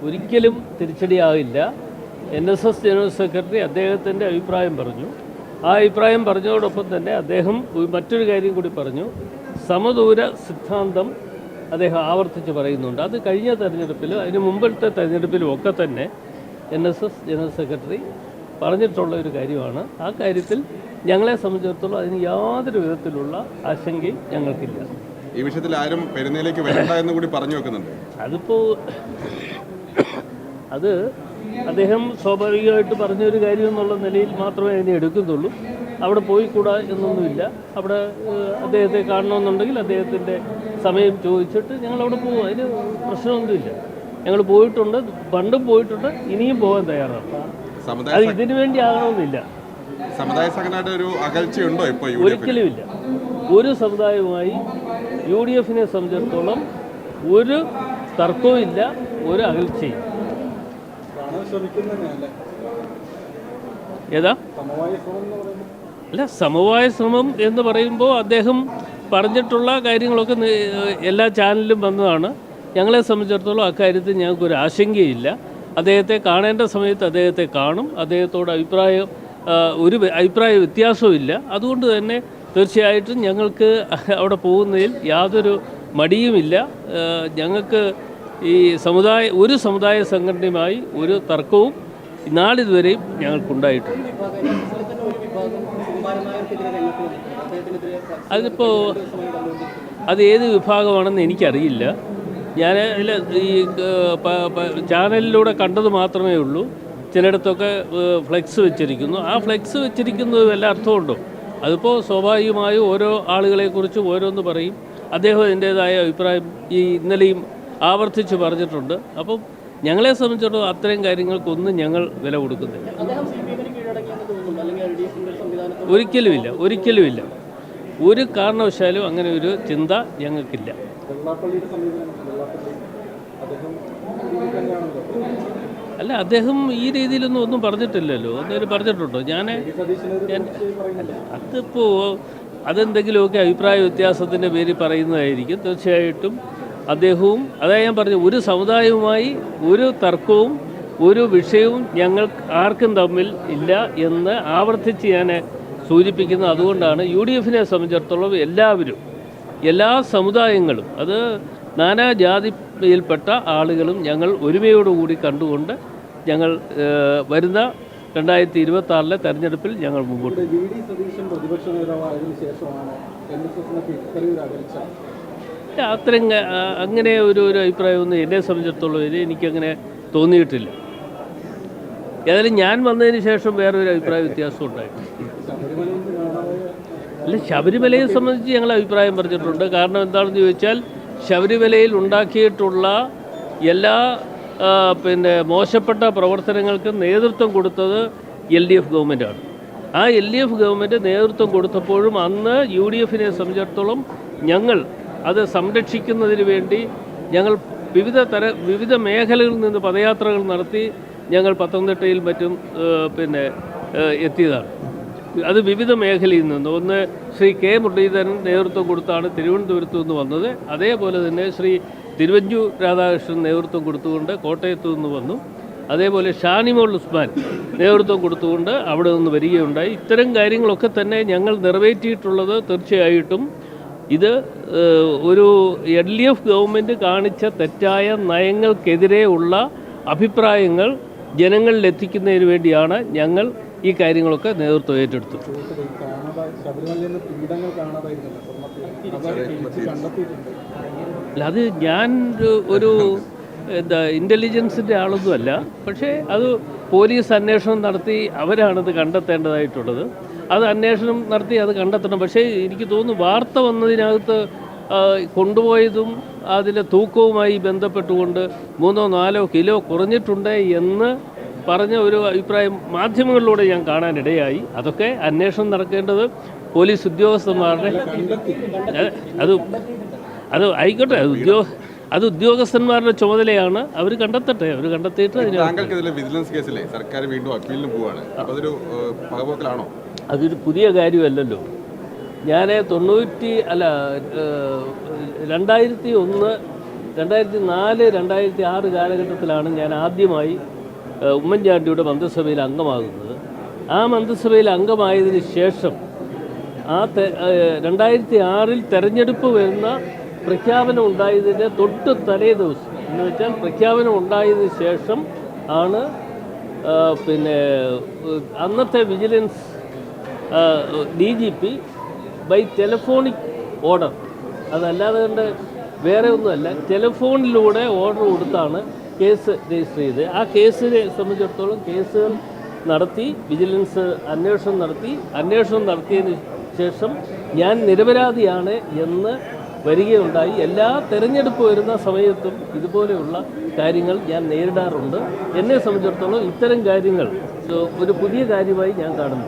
ഒരിക്കലും തിരിച്ചടിയാകില്ല. NSS general secretary അദ്ദേഹത്തിൻ്റെ അഭിപ്രായം പറഞ്ഞു. ആ അഭിപ്രായം പറഞ്ഞതോടൊപ്പം തന്നെ അദ്ദേഹം മറ്റൊരു കാര്യം കൂടി പറഞ്ഞു. സമദൂര സിദ്ധാന്തം അദ്ദേഹം ആവർത്തിച്ച് പറയുന്നുണ്ട്. അത് കഴിഞ്ഞ തെരഞ്ഞെടുപ്പിലും അതിന് മുമ്പത്തെ തെരഞ്ഞെടുപ്പിലും ഒക്കെ തന്നെ NSS ജനറൽ സെക്രട്ടറി പറഞ്ഞിട്ടുള്ള ഒരു കാര്യമാണ്. ആ കാര്യത്തിൽ ഞങ്ങളെ സംബന്ധിച്ചിടത്തോളം അതിന് യാതൊരു വിധത്തിലുള്ള ആശങ്കയും ഞങ്ങൾക്കില്ല. ഈ വിഷയത്തിൽ ആരും പെരുന്നയിലേക്ക് വേണ്ട എന്ന് കൂടി പറഞ്ഞു വെക്കുന്നുണ്ട്. അതിപ്പോൾ അത് അദ്ദേഹം സ്വാഭാവികമായിട്ട് പറഞ്ഞൊരു കാര്യം എന്നുള്ള നിലയിൽ മാത്രമേ അതിനെ എടുക്കുന്നുള്ളൂ. അവിടെ പോയിക്കൂടാ എന്നൊന്നുമില്ല. അവിടെ അദ്ദേഹത്തെ കാണണമെന്നുണ്ടെങ്കിൽ അദ്ദേഹത്തിൻ്റെ സമയം ചോദിച്ചിട്ട് ഞങ്ങളവിടെ പോകും. അതിന് പ്രശ്നമൊന്നുമില്ല. ഞങ്ങൾ പോയിട്ടുണ്ട്, പണ്ടും പോയിട്ടുണ്ട്, ഇനിയും പോകാൻ തയ്യാറാണ്. അത് ഇതിനു വേണ്ടി ആകണമെന്നില്ല. സമുദായ സംഘടനയുടെ ഒരു അകൽച്ചയുണ്ടോ ഇപ്പോൾ? ഒരിക്കലുമില്ല. ഒരു സമുദായവുമായി UDF-നെ സംബന്ധിച്ചിടത്തോളം ഒരു തർക്കവും ഇല്ല, ഒരു അകൽച്ചയും. ഏതാ അല്ല, സമവായ ശ്രമം എന്ന് പറയുമ്പോൾ അദ്ദേഹം പറഞ്ഞിട്ടുള്ള കാര്യങ്ങളൊക്കെ എല്ലാ ചാനലിലും വന്നതാണ്. ഞങ്ങളെ സംബന്ധിച്ചിടത്തോളം അക്കാര്യത്തിൽ ഞങ്ങൾക്കൊരു ആശങ്കയില്ല. അദ്ദേഹത്തെ കാണേണ്ട സമയത്ത് അദ്ദേഹത്തെ കാണും. അദ്ദേഹത്തോട് ഒരു അഭിപ്രായ വ്യത്യാസവും ഇല്ല. അതുകൊണ്ട് തന്നെ തീർച്ചയായിട്ടും ഞങ്ങൾക്ക് അവിടെ പോകുന്നതിൽ യാതൊരു മടിയുമില്ല. ഞങ്ങൾക്ക് ഈ ഒരു സമുദായ സംഘടനയുമായി ഒരു തർക്കവും നാളിതുവരെയും ഞങ്ങൾക്കുണ്ടായിട്ടുണ്ട്. അതിപ്പോൾ അത് ഏത് വിഭാഗമാണെന്ന് എനിക്കറിയില്ല. ഞാൻ ഈ ചാനലിലൂടെ കണ്ടത് മാത്രമേ ഉള്ളൂ. ചിലയിടത്തൊക്കെ ഫ്ലെക്സ് വെച്ചിരിക്കുന്നു. ആ ഫ്ലെക്സ് വെച്ചിരിക്കുന്നത് വല്ല അർത്ഥമുണ്ടോ? അതിപ്പോൾ സ്വാഭാവികമായും ഓരോ ആളുകളെക്കുറിച്ചും ഓരോന്ന് പറയും. അദ്ദേഹം അതിൻ്റേതായ അഭിപ്രായം ഇന്നലെയും ആവർത്തിച്ച് പറഞ്ഞിട്ടുണ്ട്. അപ്പം ഞങ്ങളെ സംബന്ധിച്ചിടത്തോളം അത്തരം കാര്യങ്ങൾക്കൊന്നും ഞങ്ങൾ വില കൊടുക്കുന്നില്ല. ഒരിക്കലുമില്ല. ഒരു കാരണവശാലും അങ്ങനെ ഒരു ചിന്ത ഞങ്ങൾക്കില്ല. അല്ല, അദ്ദേഹം ഈ രീതിയിലൊന്നും ഒന്നും പറഞ്ഞിട്ടില്ലല്ലോ. ഒന്നും പറഞ്ഞിട്ടുണ്ടോ? അതിപ്പോൾ അതെന്തെങ്കിലുമൊക്കെ അഭിപ്രായ വ്യത്യാസത്തിൻ്റെ പേരിൽ പറയുന്നതായിരിക്കും. തീർച്ചയായിട്ടും അദ്ദേഹവും ഞാൻ പറഞ്ഞു, ഒരു സമുദായവുമായി ഒരു തർക്കവും ഒരു വിഷയവും ഞങ്ങൾ ആർക്കും തമ്മിൽ ഇല്ല എന്ന് ആവർത്തിച്ച് ഞാൻ സൂചിപ്പിക്കുന്നത്. അതുകൊണ്ടാണ് UDF-നെ സംബന്ധിച്ചിടത്തോളം എല്ലാവരും, എല്ലാ സമുദായങ്ങളും, അത് നാനാജാതിയിൽപ്പെട്ട ആളുകളും ഞങ്ങൾ ഒരുമയോടുകൂടി കണ്ടുകൊണ്ട് ഞങ്ങൾ വരുന്ന 2026 തെരഞ്ഞെടുപ്പിൽ ഞങ്ങൾ മുമ്പോട്ട്. അങ്ങനെ ഒരു അഭിപ്രായമൊന്നും എന്നെ സംബന്ധിച്ചിടത്തോളം എനിക്കങ്ങനെ തോന്നിയിട്ടില്ല. ഏതായാലും ഞാൻ വന്നതിന് ശേഷം വേറൊരു അഭിപ്രായ വ്യത്യാസം ഉണ്ടായിട്ടുണ്ട്. അല്ല, ശബരിമലയെ സംബന്ധിച്ച് ഞങ്ങൾ അഭിപ്രായം പറഞ്ഞിട്ടുണ്ട്. കാരണം എന്താണെന്ന് ചോദിച്ചാൽ, ശബരിമലയിൽ ഉണ്ടാക്കിയിട്ടുള്ള എല്ലാ മോശപ്പെട്ട പ്രവർത്തനങ്ങൾക്ക് നേതൃത്വം കൊടുത്തത് LDF ഗവൺമെൻറ്റാണ്. ആ LDF ഗവൺമെൻറ് നേതൃത്വം കൊടുത്തപ്പോഴും അന്ന് UDF-നെ സംബന്ധിച്ചിടത്തോളം ഞങ്ങൾ അത് സംരക്ഷിക്കുന്നതിന് വേണ്ടി ഞങ്ങൾ വിവിധ മേഖലകളിൽ നിന്ന് പദയാത്രകൾ നടത്തി ഞങ്ങൾ പത്തനംതിട്ടയിൽ മറ്റും എത്തിയതാണ്. അത് വിവിധ മേഖലയിൽ നിന്ന്. ഒന്ന് ശ്രീ K. മുരളീധരൻ നേതൃത്വം കൊടുത്താണ് തിരുവനന്തപുരത്തു നിന്ന് വന്നത്. അതേപോലെ തന്നെ ശ്രീ തിരുവഞ്ചൂർ രാധാകൃഷ്ണൻ നേതൃത്വം കൊടുത്തുകൊണ്ട് കോട്ടയത്തു നിന്ന് വന്നു. അതേപോലെ ഷാനിമോൾ ഉസ്മാൻ നേതൃത്വം കൊടുത്തുകൊണ്ട് അവിടെ നിന്ന് വരികയുണ്ടായി. ഇത്തരം കാര്യങ്ങളൊക്കെ തന്നെ ഞങ്ങൾ നിറവേറ്റിയിട്ടുള്ളത് തീർച്ചയായിട്ടും ഇത് ഒരു LDF ഗവൺമെൻറ് കാണിച്ച തെറ്റായ നയങ്ങൾക്കെതിരെ ഉള്ള അഭിപ്രായങ്ങൾ ജനങ്ങളിൽ എത്തിക്കുന്നതിന് വേണ്ടിയാണ് ഞങ്ങൾ ഈ കാര്യങ്ങളൊക്കെ നേതൃത്വം ഏറ്റെടുത്തു. അല്ല, അത് ഞാൻ ഒരു ഇൻ്റലിജൻസിൻ്റെ ആളൊന്നുമല്ല. പക്ഷേ അത് പോലീസ് അന്വേഷണം നടത്തി അവരാണത് കണ്ടെത്തേണ്ടതായിട്ടുള്ളത്. അത് അന്വേഷണം നടത്തി അത് കണ്ടെത്തണം. പക്ഷേ എനിക്ക് തോന്നുന്നു വാർത്ത വന്നതിനകത്ത് കൊണ്ടുപോയതും അതിലെ തൂക്കവുമായി ബന്ധപ്പെട്ടുകൊണ്ട് 3-4 കിലോ കുറഞ്ഞിട്ടുണ്ട് എന്ന് പറഞ്ഞ ഒരു അഭിപ്രായം മാധ്യമങ്ങളിലൂടെ ഞാൻ കാണാനിടയായി. അതൊക്കെ അന്വേഷണം നടക്കേണ്ടത് പോലീസ് ഉദ്യോഗസ്ഥന്മാരുടെ അത് ആയിക്കോട്ടെ. അത് ഉദ്യോഗസ്ഥന്മാരുടെ ചുമതലയാണ്. അവർ കണ്ടെത്തട്ടെ. അവർ കണ്ടെത്തിയിട്ട് അതൊരു പുതിയ കാര്യമല്ലല്ലോ. ഞാൻ 2001 2004, 2006 കാലഘട്ടത്തിലാണ് ഞാൻ ആദ്യമായി ഉമ്മൻചാണ്ടിയുടെ മന്ത്രിസഭയിൽ അംഗമാകുന്നത്. ആ മന്ത്രിസഭയിൽ അംഗമായതിന് ശേഷം 2006 തെരഞ്ഞെടുപ്പ് വരുന്ന പ്രഖ്യാപനം ഉണ്ടായതിൻ്റെ തൊട്ട് തലേ ദിവസം എന്ന് വെച്ചാൽ പ്രഖ്യാപനം ഉണ്ടായതിന് ശേഷം ആണ് അന്നത്തെ vigilance DGP by telephonic order, അതല്ലാതെ കൊണ്ട് വേറെ ഒന്നുമല്ല, ടെലിഫോണിലൂടെ ഓർഡർ കൊടുത്താണ് കേസ് രജിസ്റ്റർ ചെയ്ത്. ആ കേസിനെ സംബന്ധിച്ചിടത്തോളം കേസുകൾ നടത്തി, വിജിലൻസ് അന്വേഷണം നടത്തിയതിന് ശേഷം ഞാൻ നിരപരാധിയാണ് എന്ന് വരികയുണ്ടായി. എല്ലാ തെരഞ്ഞെടുപ്പ് വരുന്ന സമയത്തും ഇതുപോലെയുള്ള കാര്യങ്ങൾ ഞാൻ നേരിടാറുണ്ട്. എന്നെ സംബന്ധിച്ചിടത്തോളം ഇത്തരം കാര്യങ്ങൾ ഒരു പുതിയ കാര്യമായി ഞാൻ കാണുന്നു.